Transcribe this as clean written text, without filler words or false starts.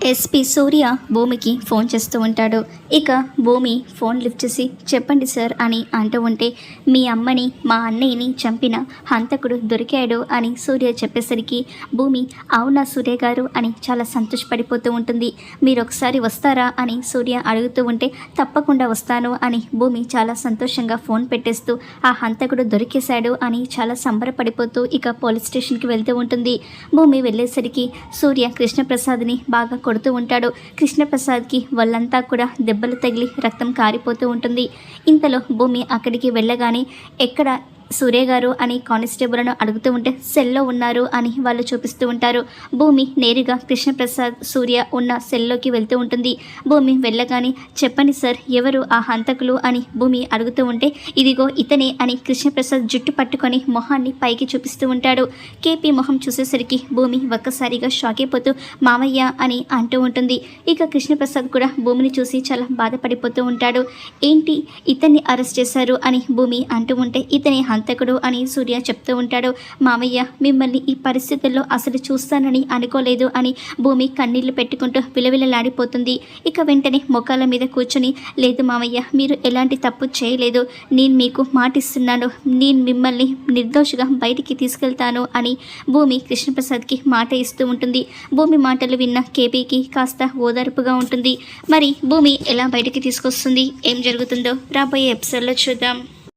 SP సూర్య భూమికి phone చేస్తూ ఉంటాడు. ఇక భూమి ఫోన్ లిఫ్ట్ చేసి చెప్పండి సార్ అని అంటూ ఉంటే, మీ అమ్మని మా అన్నయ్యని చంపిన హంతకుడు దొరికాడు అని సూర్య చెప్పేసరికి భూమి అవునా సూర్య గారు అని చాలా సంతోషపడిపోతూ ఉంటుంది. మీరు ఒకసారి వస్తారా అని సూర్య అడుగుతూ ఉంటే, తప్పకుండా వస్తాను అని భూమి చాలా సంతోషంగా ఫోన్ పెట్టేస్తూ ఆ హంతకుడు దొరికేశాడు అని చాలా సంబరపడిపోతూ ఇక పోలీస్ స్టేషన్కి వెళ్తూ ఉంటుంది. భూమి వెళ్ళేసరికి సూర్య కృష్ణప్రసాద్ని బాగా కొడుతూ ఉంటాడు. కృష్ణప్రసాద్కి వాళ్ళంతా కూడా దెబ్బలు తగిలి రక్తం కారిపోతూ ఉంటుంది. ఇంతలో భూమి అక్కడికి వెళ్ళగానే ఎక్కడ సూర్య గారు అని కానిస్టేబుల్ను అడుగుతూ ఉంటే సెల్లో ఉన్నారు అని వాళ్ళు చూపిస్తూ ఉంటారు. భూమి నేరుగా కృష్ణప్రసాద్ సూర్య ఉన్న సెల్లోకి వెళ్తూ ఉంటుంది. భూమి వెళ్ళగానే చెప్పండి సార్ ఎవరు ఆ హంతకులు అని భూమి అడుగుతూ ఉంటే, ఇదిగో ఇతనే అని కృష్ణప్రసాద్ జుట్టు పట్టుకొని మొహాన్ని పైకి చూపిస్తూ ఉంటాడు. కేపీ మొహం చూసేసరికి భూమి ఒక్కసారిగా షాక్ అయిపోతూ మామయ్య అని అంటూ ఉంటుంది. ఇక కృష్ణప్రసాద్ కూడా భూమిని చూసి చాలా బాధపడిపోతూ ఉంటాడు. ఏంటి ఇతన్ని అరెస్ట్ చేశారు అని భూమి అంటూ ఉంటే, ఇతనే హంతకుడు అని సూర్య చెప్తూ ఉంటాడు. మామయ్య మిమ్మల్ని ఈ పరిస్థితుల్లో అసలు చూస్తానని అనుకోలేదు అని భూమి కన్నీళ్లు పెట్టుకుంటూ విలవిలలాడిపోతుంది. ఇక వెంటనే మొక్కల మీద కూర్చొని, లేదు మామయ్య మీరు ఎలాంటి తప్పు చేయలేదు, నేను మీకు మాటిస్తున్నాను, నేను మిమ్మల్ని నిర్దోషిగా బయటికి తీసుకెళ్తాను అని భూమి కృష్ణప్రసాద్కి మాట ఇస్తూ ఉంటుంది. భూమి మాటలు విన్న కేపీకి కాస్త ఓదార్పుగా ఉంటుంది. మరి భూమి ఎలా బయటికి తీసుకొస్తుంది, ఏం జరుగుతుందో రాబోయే ఎపిసోడ్లో చూద్దాం.